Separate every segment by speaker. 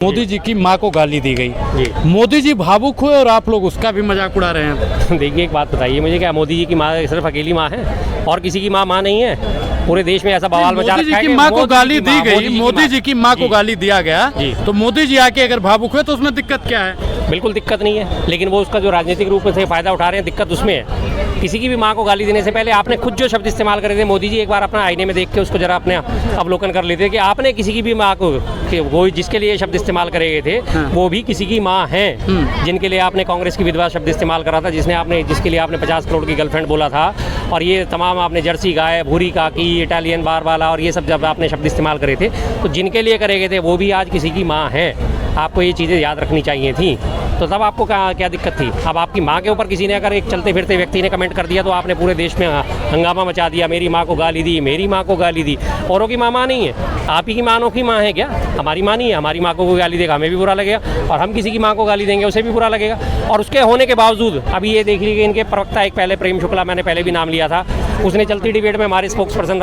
Speaker 1: मोदी जी की मां को गाली दी गई। मोदी जी भावुक हुए और आप लोग उसका भी मजाक उड़ा रहे हैं।
Speaker 2: देखिए एक बात बताइए मुझे, क्या मोदी जी की माँ सिर्फ अकेली माँ है और किसी की माँ नहीं है? पूरे देश में ऐसा बवाल मचा रखा है कि
Speaker 1: मोदी जी की मां को गाली दी गई, मोदी जी की मां को गाली दिया गया, तो मोदी जी आके अगर भावुक हुए तो उसमें दिक्कत क्या है?
Speaker 2: बिल्कुल दिक्कत नहीं है, लेकिन वो उसका जो राजनीतिक रूप से फायदा उठा रहे हैं, दिक्कत उसमें है। किसी की भी माँ को गाली देने से पहले आपने खुद जो शब्द इस्तेमाल करे थे, मोदी जी एक बार अपना आईने में देख के उसको जरा अपने अवलोकन कर लेते कि आपने किसी की भी माँ को, वो जिसके लिए शब्द इस्तेमाल करे गए थे वो भी किसी की माँ हैं, जिनके लिए आपने कांग्रेस की विधवा शब्द इस्तेमाल करा था, जिसके लिए आपने 50 करोड़ की गर्लफ्रेंड बोला था, और ये तमाम आपने जर्सी गाय, भूरी काकी, इटालियन बार वाला और ये सब जब आपने शब्द इस्तेमाल करे थे, तो जिनके लिए करे गए थे वो भी आज किसी की माँ है। आपको ये चीज़ें याद रखनी चाहिए थी, तो तब आपको क्या दिक्कत थी? अब आपकी माँ के ऊपर किसी ने अगर एक चलते फिरते व्यक्ति ने कमेंट कर दिया तो आपने पूरे देश में हंगामा मचा दिया, मेरी माँ को गाली दी, मेरी माँ को गाली दी। औरों की माँ नहीं है, आप ही की मानों की माँ है क्या? हमारी माँ नहीं है। हमारी माँ को कोई गाली देगा हमें भी बुरा लगेगा, और हम किसी की माँ को गाली देंगे उसे भी बुरा लगेगा। और उसके होने के बावजूद अभी ये देख लीजिए, इनके प्रवक्ता एक पहले प्रेम शुक्ला, मैंने पहले भी नाम लिया था, उसने चलती डिबेट में हमारे स्पोक्स पर्सन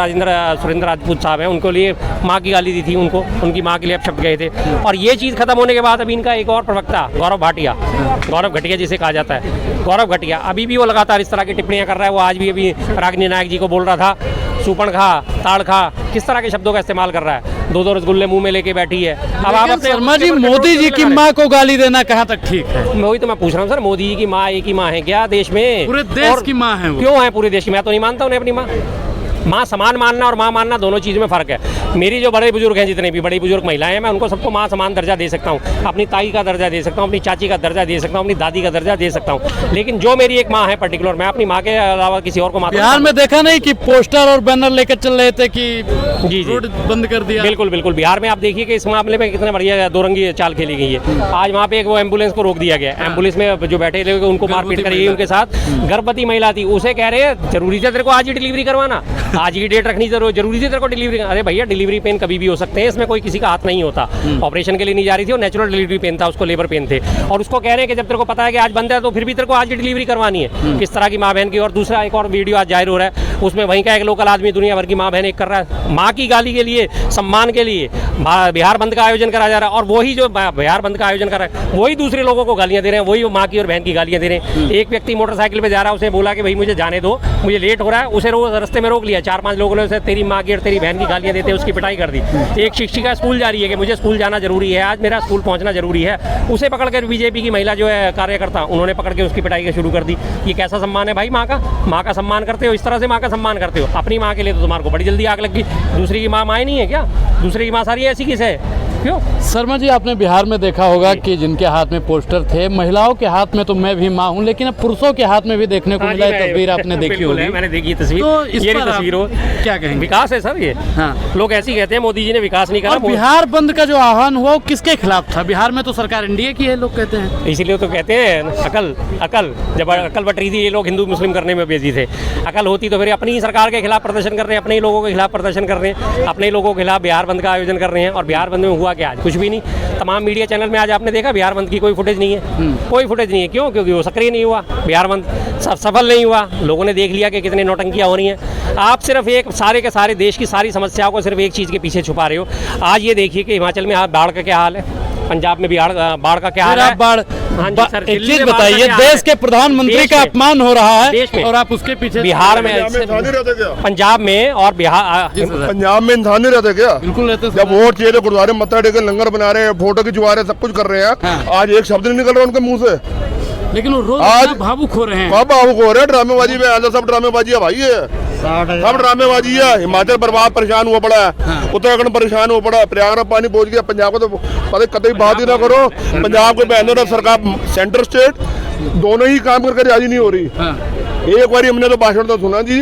Speaker 2: सुरेंद्र राजपूत साहब हैं, उनको लिए माँ की गाली दी थी, उनकी माँ के लिए अपशब्द गए थे। और ये चीज़ खत्म होने के बाद अभी इनका एक और प्रवक्ता गौरव घटिया जिसे कहा जाता है, गौरव घटिया, अभी भी वो लगातार इस तरह की टिप्पणियां कर रहा है। वो आज भी अभी रागिनी नायक जी को बोल रहा था सूपन खा, ताड़ खा, किस तरह के शब्दों का इस्तेमाल कर रहा है, 2-2 रसगुल्ले मुंह में लेके बैठी है। अब आप अपने
Speaker 1: शर्मा जी, मोदी जी की माँ को गाली देना कहाँ तक ठीक है?
Speaker 2: वही तो मैं पूछ रहा हूँ सर, मोदी जी की माँ एक ही माँ है क्या देश में?
Speaker 1: पूरे देश की माँ है वो।
Speaker 2: क्यों है पूरे देश की? मैं तो नहीं मानता उन्हें अपनी माँ समान मानना और माँ मानना दोनों चीज़ में फ़र्क है। मेरी जो बड़े बुजुर्ग हैं, जितने भी बड़ी बुजुर्ग महिलाएं हैं, मैं उनको सबको माँ समान दर्जा दे सकता हूँ, अपनी ताई का दर्जा दे सकता हूँ, अपनी चाची का दर्जा दे सकता हूँ, अपनी दादी का दर्जा दे सकता हूँ। लेकिन जो मेरी एक माँ है पर्टिकुलर, मैं अपनी माँ के अलावा किसी और को मानता हूँ।
Speaker 1: बिहार में देखा नहीं कि पोस्टर और बैनर लेकर चल रहे थे कि
Speaker 2: जी
Speaker 1: रोड बंद कर दिया?
Speaker 2: बिल्कुल बिल्कुल। बिहार में आप देखिए कि इस मामले में कितने बढ़िया दो-रंगी चाल खेली गई है। आज वहाँ पे एक वो एम्बुलेंस को रोक दिया गया, एम्बुलेंस में जो बैठे थे उनको मारपीट करी गई, उनके साथ गर्भवती महिला थी, उसे कह रहे हैं जरूरी था तेरे को आज ही डिलीवरी करवाना, आज ही डेट रखनी जरूरी थी तेरे को डिलीवरी। अरे भैया, डिलीवरी पेन कभी भी हो सकते हैं, इसमें कोई किसी का हाथ नहीं होता। ऑपरेशन के लिए नहीं जा रही थी, और नेचुरल डिलीवरी पेन था, उसको लेबर पेन थे, और उसको कह रहे हैं कि जब तेरे को पता है कि आज बंद है तो फिर भी तेरे को आज ही डिलीवरी करवानी है। किस तरह की माँ बहन की। और दूसरा एक और वीडियो आज जाहिर हो रहा है, उसमें वहीं का एक लोकल आदमी दुनिया भर की माँ बहन एक कर रहा है, माँ की गाली के लिए, सम्मान के लिए बिहार बंद का आयोजन करा जा रहा है, और वही जो बिहार बंद का आयोजन कर रहा है वही दूसरे लोगों को गालियां दे रहे हैं, वही माँ की और बहन की गालियां दे रहे हैं। एक व्यक्ति मोटरसाइकिल पे जा रहा है, उसे बोला कि भाई मुझे जाने दो, मुझे लेट हो रहा है, उसे रास्ते में रोक लिया, 4-5 लोगों ने उसे तेरी माँ की और तेरी बहन की गालियां देते उसकी पिटाई कर दी। एक शिक्षिका स्कूल जा रही है कि मुझे स्कूल जाना जरूरी है, आज मेरा स्कूल पहुंचना जरूरी है, उसे पकड़कर बीजेपी की महिला जो है कार्यकर्ता, उन्होंने पकड़ के उसकी पिटाई शुरू कर दी। ये कैसा सम्मान है भाई माँ का? माँ का सम्मान करते हो, इस तरह से माँ का सम्मान करते हो? अपनी माँ के लिए तो तुम्हारे को बड़ी जल्दी आग लग गई, दूसरी की माँ माँ नहीं है क्या? दूसरी की माँ सारी ऐसी किस है? क्यों?
Speaker 1: शर्मा जी, आपने बिहार में देखा होगा कि जिनके हाथ में पोस्टर थे, महिलाओं के हाथ में तो मैं भी माँ हूँ, लेकिन अब पुरुषों के हाथ में भी देखने को मिला है। तस्वीर आपने देखी होगी,
Speaker 2: मैंने देखी तस्वीर।
Speaker 1: तो इस
Speaker 2: ये
Speaker 1: पर
Speaker 2: तस्वीर हो,
Speaker 1: क्या कहेंगे?
Speaker 2: विकास है सर ये।
Speaker 1: हाँ।
Speaker 2: लोग ऐसे ही कहते हैं मोदी जी ने विकास नहीं करा।
Speaker 1: और बिहार बंद का जो आह्वान हुआ वो किसके खिलाफ था? बिहार में तो सरकार एनडीए की है, लोग कहते हैं।
Speaker 2: इसीलिए तो कहते हैं अकल जब अकल बट रही थी, ये लोग हिंदू मुस्लिम करने में बिजी थे। अकल होती तो फिर अपनी ही सरकार के खिलाफ प्रदर्शन कर रहे हैं, अपने ही लोगों के खिलाफ प्रदर्शन कर रहे हैं, अपने लोगों के खिलाफ बिहार बंद का आयोजन कर रहे हैं। और बिहार बंद में हुआ क्या? आज कुछ भी नहीं। तमाम मीडिया चैनल में आज आपने देखा बिहार बंद की कोई फुटेज नहीं है, कोई फुटेज नहीं है। क्यों? क्योंकि वो सक्रिय नहीं हुआ, बिहार बंद सफल नहीं हुआ। लोगों ने देख लिया कि कितनी नौटंकियां हो रही हैं। आप सिर्फ एक सारे के सारे देश की सारी समस्याओं को सिर्फ एक चीज़ के पीछे छुपा रहे हो। आज ये देखिए कि हिमाचल में बाढ़ का क्या हाल है, पंजाब में बाढ़ का क्या हाल है। हाँ जी सर,
Speaker 1: एक चीज बताइए, देश के प्रधानमंत्री का अपमान हो रहा है
Speaker 2: देश में,
Speaker 1: और आप उसके पीछे
Speaker 2: बिहार में, पंजाब में और बिहार,
Speaker 3: पंजाब में इंसान नहीं रहते क्या?
Speaker 1: बिल्कुल रहते।
Speaker 3: जब वोट चाहिए तो गुरुद्वारे में मत्था टेके, लंगर बना रहे हैं, फोटो खिंचवा रहे हैं, सब कुछ कर रहे हैं।
Speaker 1: हाँ।
Speaker 3: आज एक शब्द नहीं निकल रहा उनके मुंह से,
Speaker 1: लेकिन वो रोज
Speaker 3: आज
Speaker 1: भावुक हो रहे हैं।
Speaker 3: कब भावुक हो रहे हैं? ड्रामेबाजी में आजा, सब ड्रामेबाजी है भाई, ये सब ड्रामेबाजी है। हिमाचल बर्बाद परेशान हुआ पड़ा है, उत्तराखंड परेशान हुआ पड़ा है, प्रयागराज पानी पहुंच गया, पंजाब को तो पता कतई बात ही ना करो। पंजाब के बहनों सरकार, सेंटर स्टेट दोनों ही काम करके राजी नहीं हो रही। एक बार हमने तो भाषण तो सुना जी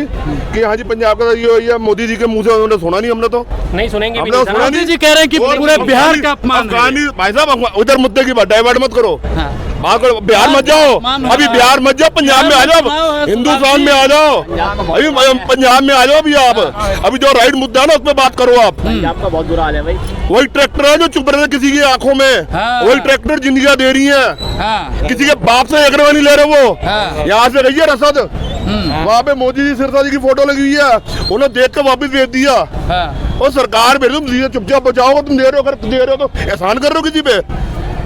Speaker 3: कि हाँ जी पंजाब का ये मोदी जी के मुंह से उन्होंने सुना नहीं, हमने तो
Speaker 2: नहीं सुनेंगे भी
Speaker 3: नहीं।
Speaker 1: मोदी जी कह रहे हैं कि पूरे बिहार का अपमान है।
Speaker 3: भाई साहब उधर मुद्दे की बात डाइवर्ट मत करो, बिहार मत जाओ, अभी बिहार मत जाओ, पंजाब में आ जाओ, हिंदुस्तान में आ जाओ, अभी पंजाब में आ जाओ। अभी आप अभी जो राइट मुद्दा है ना उस पर बात करो। आप
Speaker 2: पंजाब का बहुत बुरा हाल है भाई।
Speaker 3: वही ट्रैक्टर है जो चुप रहे किसी की आंखों में, वही ट्रैक्टर जिंदगियां दे रही है। किसी के बाप से अग्रवानी ले रहे वो, यहाँ से रही है रसद, वहाँ पे मोदी जी सिरसा जी की फोटो लगी हुई है, उन्हें देख के वापस भेज दिया। और सरकार भेज तुम चुपचाप बचाओ, तुम दे रहे हो, अगर दे रहे हो तो एहसान कर रहे हो किसी पे।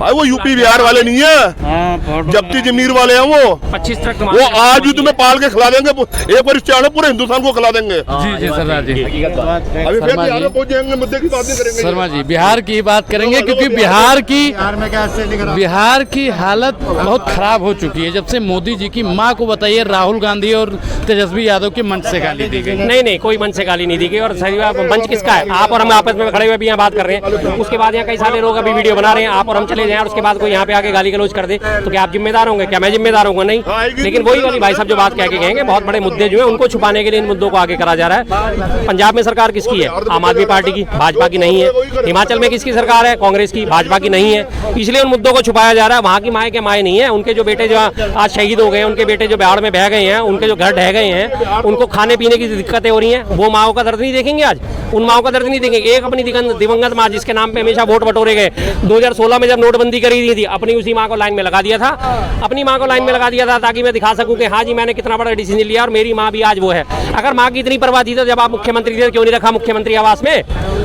Speaker 3: भाई वो यूपी बिहार वाले नहीं है, जप्ती जमीर वाले हैं वो।
Speaker 2: 25 ट्रक
Speaker 3: वो आज भी तुम्हें पाल के खिला देंगे, एक बार चाणो पूरे हिंदुस्तान को खिला देंगे।
Speaker 1: जी जी सरदार जी,
Speaker 3: अभी फिर
Speaker 1: शर्मा
Speaker 3: बिहार
Speaker 1: जी।
Speaker 3: में पहुंच जाएंगे, मुद्दे की बात नहीं करेंगे।
Speaker 1: शर्मा जी बिहार की बात करेंगे क्योंकि बिहार की हालत बहुत खराब हो चुकी है जब से मोदी जी की माँ को बताइए राहुल गांधी और तेजस्वी यादव के मंच से गाली दी गई।
Speaker 2: नहीं, कोई मंच से गाली नहीं दी गई। और सही बात, मंच किसका है? आप और हम आपस में खड़े हुए भी यहाँ बात कर रहे हैं, उसके बाद यहाँ कई सारे लोग अभी वीडियो बना रहे हैं, आप और हम चले जाएं और उसके बाद कोई यहाँ पे आके गाली गलौज कर दे तो क्या आप जिम्मेदार होंगे? क्या मैं जिम्मेदार होऊंगा? नहीं। लेकिन वही वाली भाई साहब जो बात कह के गएंगे, बहुत बड़े मुद्दे जो है उनको छुपाने के लिए इन मुद्दों को आगे करा जा रहा है। पंजाब में सरकार किसकी है? आम आदमी पार्टी की, भाजपा की नहीं है। हिमाचल में किसकी सरकार है? कांग्रेस की, भाजपा की नहीं है। इसलिए उन मुद्दों को छुपाया जा रहा है। वहाँ की माए के माए नहीं है, उनके जो बेटे जो आज शहीद हो गए हैं, उनके बेटे जो बाढ़ में बह गए हैं, उनके जो घर ढह गए हैं, उनको खाने पीने की दिक्कतें हो रही हैं, वो माओ का दर्द नहीं देखेंगे आज? उन माओ का दर्द नहीं देखेंगे? एक अपनी दिवंगत माँ जिसके नाम पे हमेशा वोट बटोरे गए, 2016 में जब नोटबंदी करी दी थी, अपनी उसी माँ को लाइन में लगा दिया था, अपनी माँ को लाइन में लगा दिया था ताकि मैं दिखा सकूं कि हाँ जी मैंने कितना बड़ा डिसीजन लिया और मेरी माँ भी आज वो है। अगर माँ की इतनी परवाह थी तो जब आप मुख्यमंत्री थे क्यों नहीं रखा मुख्यमंत्री आवास में?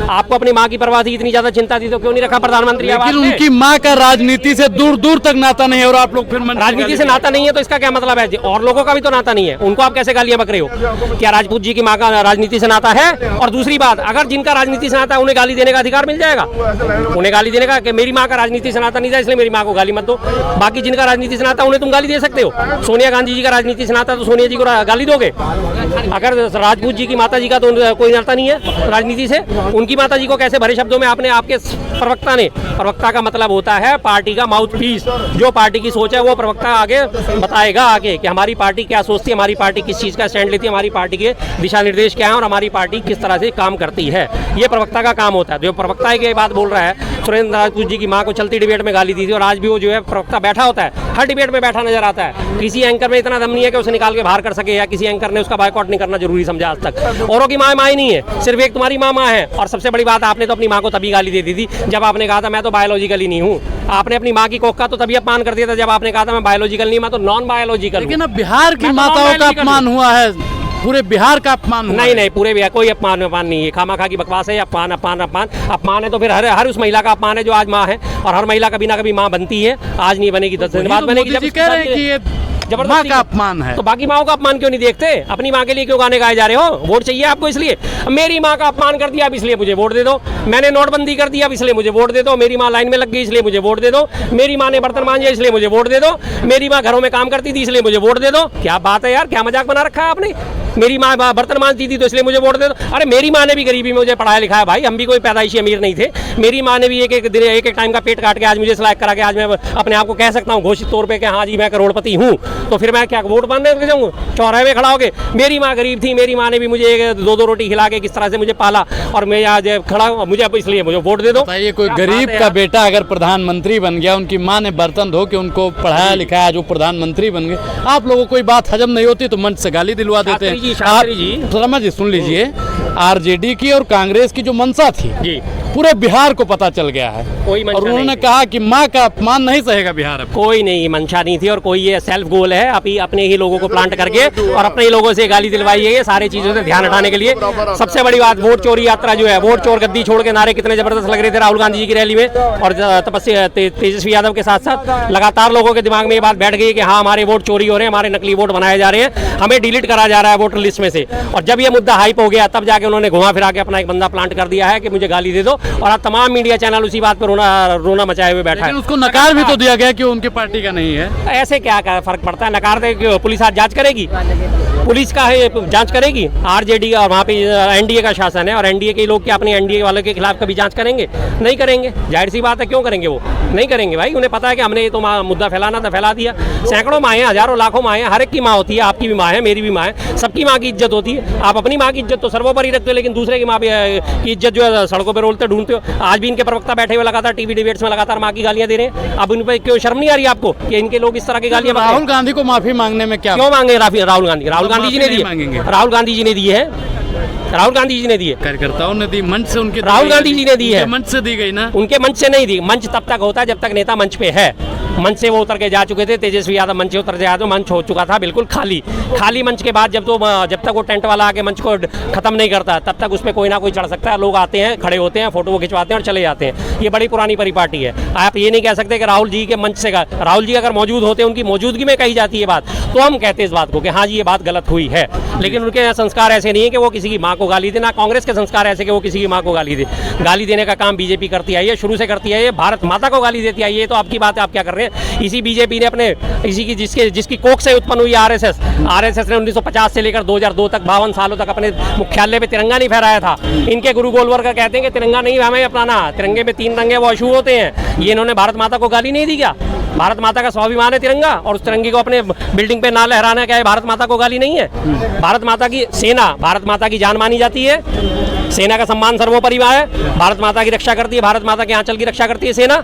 Speaker 2: आपको अपनी माँ की परवाह थी, इतनी ज्यादा चिंता थी तो क्यों नहीं रखा प्रधानमंत्री आवास
Speaker 1: लेकिन
Speaker 2: में?
Speaker 1: उनकी माँ का राजनीति से दूर दूर तक नाता नहीं है और आप लोग फिर
Speaker 2: राजनीति से नाता नहीं है तो इसका क्या मतलब है? और लोगों का भी तो नाता नहीं है, उनको आप कैसे गालियां बक रहे हो? क्या राजपूत जी की माँ का राजनीति से नाता है? और दूसरी बात, अगर जिनका राजनीति से नाता है उन्हें गाली देने का अधिकार मिल जाएगा, उन्हें गाली देने का कि मेरी माँ का राजनीति से नाता नहीं था इसलिए मेरी माँ को गाली मत दो। बाकी जिनका राजनीति से नाता उन्हें तुम गाली दे सकते हो। सोनिया गांधी जी का राजनीति से नाता तो सोनिया जी को गाली दोगे? अगर राजपूत जी की माता जी का तो कोई नाता नहीं है राजनीति से, उनकी माता जी को कैसे भरे शब्दों में आपने आपके प्रवक्ता ने, प्रवक्ता का मतलब होता है पार्टी का माउथ पीस, जो पार्टी की सोच है वो प्रवक्ता आगे बताएगा आगे कि हमारी पार्टी क्या सोचती है, हमारी पार्टी किस चीज़ का स्टैंड लेती है, हमारी पार्टी के दिशा निर्देश क्या है और हमारी पार्टी किस तरह से काम करती है। ये प्रवक्ता का काम होता है। जो प्रवक्ता की बात बोल रहा है, सुरेंद्र राजपूत जी की माँ को चलती डिबेट में गाली दी थी और आज भी वो जो है प्रवक्ता बैठा होता है, हर डिबेट में बैठा नजर आता है। किसी एंकर में इतना दम नहीं है कि उसे निकाल के बाहर कर सके, या किसी एंकर ने उसका बायकॉट नहीं करना जरूरी समझा आज तक। औरों की माँ ही नहीं है, सिर्फ एक तुम्हारी माँ है। और सबसे बड़ी बात, आपने तो अपनी माँ को तभी गाली दे दी थी जब आपने कहा था मैं तो बायोलॉजिकली नहीं हूँ। आपने अपनी माँ की कोख का तो तभी अपमान कर दिया था जब आपने कहा था मैं बायोलॉजिकल नहीं, मैं तो नॉन बायोलॉजिकल।
Speaker 1: लेकिन अब बिहार की माताओं का अपमान हुआ है, पूरे बिहार का अपमान हुआ
Speaker 2: नहीं, पूरे बिहार कोई अपमान नहीं है, खामा की बकवास है। अपमान है तो फिर हर उस महिला का अपमान है जो आज माँ है, और हर महिला कभी ना कभी माँ बनती है। आज नहीं बनेगी, 10 दिन बाद बनेगी।
Speaker 1: मोदी जी कह रहे हैं कि ये माँ का अपमान है,
Speaker 2: तो बाकी माओं का अपमान क्यों नहीं देखते? अपनी माँ के लिए क्यों गाने गाए जा रहे हो? वोट चाहिए आपको इसलिए? मेरी माँ का अपमान कर दिया अब इसलिए मुझे वोट दे दो, मैंने नोटबंदी कर दिया अब इसलिए मुझे वोट दे दो, मेरी माँ लाइन में लग गई इसलिए मुझे वोट दे दो, मेरी माँ ने बर्तन मांजे इसलिए मुझे वोट दे दो, मेरी माँ घरों में काम करती थी इसलिए मुझे वोट दे दो। क्या बात है यार, क्या मजाक बना रखा है आपने? मेरी माँ बर्तन मांजती थी तो इसलिए मुझे वोट दे दो। अरे मेरी माँ ने भी गरीबी में मुझे पढ़ाया लिखाया भाई, हम भी कोई पैदाइशी अमीर नहीं थे। मेरी माँ ने भी एक टाइम का पेट काट के आज मुझे इस लायक करा के आज मैं अपने आप को कह सकता हूँ घोषित तौर पे कि हाँ जी मैं करोड़पति हूँ। तो फिर मैं क्या वोट मांगने जाऊँ चौराहे में खड़ा होके? मेरी माँ गरीब थी, मेरी माँ ने भी मुझे 2-2 रोटी खिला के किस तरह से मुझे पाला, और मैं आज खड़ा हूँ, मुझे इसलिए मुझे वोट दे दो।
Speaker 1: ये कोई गरीब का बेटा अगर प्रधानमंत्री बन गया, उनकी माँ ने बर्तन धो के उनको पढ़ाया लिखाया, जो प्रधानमंत्री बन गए, आप लोगों को कोई बात हजम नहीं होती तो मंच से गाली दिलवा देते हैं।
Speaker 2: शास्त्री जी
Speaker 1: शर्मा जी सुन लीजिए, आरजेडी की और कांग्रेस की जो मंशा थी
Speaker 2: जी
Speaker 1: पूरे बिहार को पता चल गया है,
Speaker 2: कोई मंशा
Speaker 1: और उन्होंने
Speaker 2: नहीं
Speaker 1: कहा कि माँ का अपमान नहीं सहेगा बिहार अब।
Speaker 2: कोई नहीं मंशा नहीं थी और कोई ये सेल्फ गोल है, अभी अपने ही लोगों को प्लांट करके और अपने ही लोगों से गाली दिलवाई है, ये सारी चीजों से ध्यान हटाने के लिए। सबसे बड़ी बात, वोट चोरी यात्रा जो है, वोट चोर गद्दी छोड़ के नारे कितने जबरदस्त लग रहे थे राहुल गांधी जी की रैली में, और तेजस्वी यादव के साथ साथ लगातार लोगों के दिमाग में ये बात बैठ गई कि हाँ हमारे वोट चोरी हो रहे हैं, हमारे नकली वोट बनाए जा रहे हैं, हमें डिलीट करा जा रहा है वोटर लिस्ट में से। और जब ये मुद्दा हाइप हो गया तब जाके उन्होंने घुमा फिरा के अपना एक बंदा प्लांट कर दिया है कि मुझे गाली दे दो, और अब तमाम मीडिया चैनल उसी बात पर रोना मचाए हुए बैठा है।
Speaker 1: उसको नकार भी तो दिया गया कि उनकी पार्टी का नहीं है।
Speaker 2: ऐसे क्या फर्क पड़ता है? नकार दे, पुलिस आज जांच करेगी, पुलिस का है जांच करेगी। आरजेडी और वहाँ पे एनडीए का शासन है, और एनडीए के लोग क्या अपने एनडीए वालों के खिलाफ कभी जांच करेंगे? नहीं करेंगे, जाहिर सी बात है। क्यों करेंगे? वो नहीं करेंगे भाई, उन्हें पता है कि हमने ये तो मुद्दा फैलाना था, फैला दिया। सैकड़ों माँ हैं, हजारों लाखों माँ हैं, हर एक की माँ होती है, आपकी भी माँ है, मेरी भी माँ है, सबकी माँ की इज्जत होती है। आप अपनी माँ की इज्जत तो सर्वोपरि रखते हो, लेकिन दूसरे की माँ की इज्जत जो है सड़कों पर रोलते ढूंढते हो। आज भी इनके प्रवक्ता बैठे हुए लगातार टीवी डिबेट्स में लगातार माँ की गालियां दे रहे हैं। अब उन पर क्यों शर्म नहीं आ रही आपको कि इनके लोग इस तरह की गालियां?
Speaker 1: राहुल गांधी को माफी मांगने में क्या
Speaker 2: क्यों मांगे? राहुल गांधी जी ने दी है, राहुल गांधी जी ने दी है, राहुल गांधी जी ने दी है,
Speaker 1: कार्यकर्ताओं ने दी, मंच से उनके
Speaker 2: राहुल गांधी जी ने दी है,
Speaker 1: मंच से दी गई ना,
Speaker 2: उनके मंच से नहीं दी। मंच तब तक होता है जब तक नेता मंच पे है। मंच से वो उतर के जा चुके थे, तेजस्वी यादव मंच से उतर के तो मंच हो चुका था बिल्कुल खाली। खाली मंच के बाद जब तक वो टेंट वाला आके मंच को खत्म नहीं करता तब तक उसमें कोई ना कोई चढ़ सकता है। लोग आते हैं, खड़े होते हैं, फोटो खिंचवाते हैं और चले जाते हैं। ये बड़ी पुरानी परिपाटी है। आप ये नहीं कह सकते कि राहुल जी के मंच से राहुल जी अगर मौजूद होते, उनकी मौजूदगी में कही जाती है बात, तो हम कहते हैं इस बात को कि हाँ जी ये बात गलत हुई है। लेकिन उनके यहाँ संस्कार ऐसे नहीं है कि वो किसी की माँ को गाली दे, ना कांग्रेस के संस्कार ऐसे कि वो किसी की माँ को गाली दे। गाली देने का काम बीजेपी करती आई है, शुरू से करती आई है। भारत माता को गाली देती आई है, तो आपकी बात है, आप क्या कर रहे हैं? इसी बीजेपी ने अपने इसी की जिसकी कोख से उत्पन्न हुई आरएसएस ने 1950 से लेकर 2002 तक 52 सालों तक अपने मुख्यालय पे तिरंगा नहीं फहराया था। इनके गुरु गोलवलकर कहते हैं कि तिरंगा नहीं हमें अपनाना, तिरंगे में 3 रंगे वो अशुभ होते हैं। ये इन्होंने भारत माता को गाली नहीं दी क्या? भारत माता का स्वाभिमान है तिरंगा, और उस तिरंगे को अपने बिल्डिंग पे ना लहराना क्या है भारत माता को गाली नहीं है? भारत माता की सेना भारत माता की जान मानी जाती है। सेना का सम्मान सर्वोपरि है। भारत माता की रक्षा करती है, भारत माता के आंचल की रक्षा करती है सेना।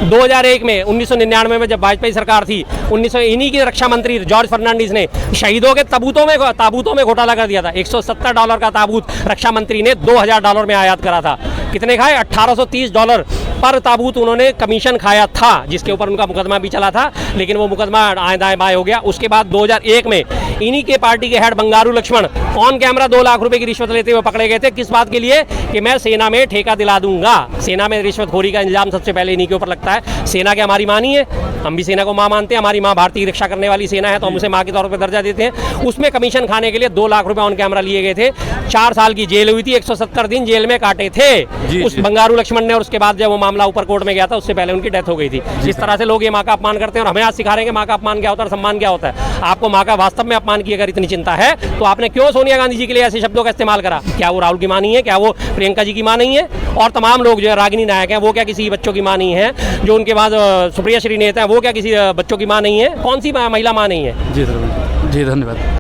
Speaker 2: 2001 में 1999 में जब वाजपेयी सरकार थी, इन्हीं की रक्षा मंत्री जॉर्ज फर्नांडिस ने शहीदों के ताबूतों में घोटाला कर दिया था। $170 का ताबूत रक्षा मंत्री ने $2000 में आयात करा था। कितने खाए? $1830 पर ताबूत उन्होंने कमीशन खाया था, जिसके ऊपर उनका मुकदमा भी चला था, लेकिन वो मुकदमा आए दाएं बाएं हो गया। उसके बाद 2001 में इन्हीं के पार्टी के head Bangaru Laxman on camera 2 lakh रुपए की रिश्वत लेते हुए पकड़े गए थे। किस बात के लिए? कि मैं सेना में ठेका दिला दूंगा। सेना में रिश्वतखोरी का इल्जाम सबसे पहले इन्हीं के ऊपर लगता है। सेना के हमारी माँ नहीं है, हम भी सेना को माँ मानते हैं। हमारी माँ भारतीय रक्षा करने वाली सेना है, तो हम उसे माँ के तौर पर दर्जा देते हैं। उसमें कमीशन खाने के लिए 2 लाख रुपए ऑन कैमरा लिए गए थे। 4 साल की जेल हुई थी, 170 दिन जेल में काटे थे उस बंगारू लक्ष्मण ने। और उसके बाद जब वो मामला ऊपर कोर्ट में गया था, उससे पहले उनकी डेथ हो गई थी। इस तरह से लोग ये माँ का अपमान करते हैं और हमें आज सिखा रहे हैं कि माँ का अपमान क्या होता है और सम्मान क्या होता है। आपको माँ का वास्तव में अपमान की अगर इतनी चिंता है, तो आपने क्यों सोनिया गांधी जी के लिए ऐसे शब्दों का इस्तेमाल करा? क्या वो राहुल की माँ नहीं है? क्या वो प्रियंका जी की माँ नहीं है? और तमाम लोग जो है रागिनी नायक हैं, वो क्या किसी बच्चों की माँ नहीं है? जो उनके बाद सुप्रिया श्री नेता है, वो क्या किसी बच्चों की माँ नहीं है? कौन सी महिला माँ नहीं है?
Speaker 1: जी सर, जी धन्यवाद।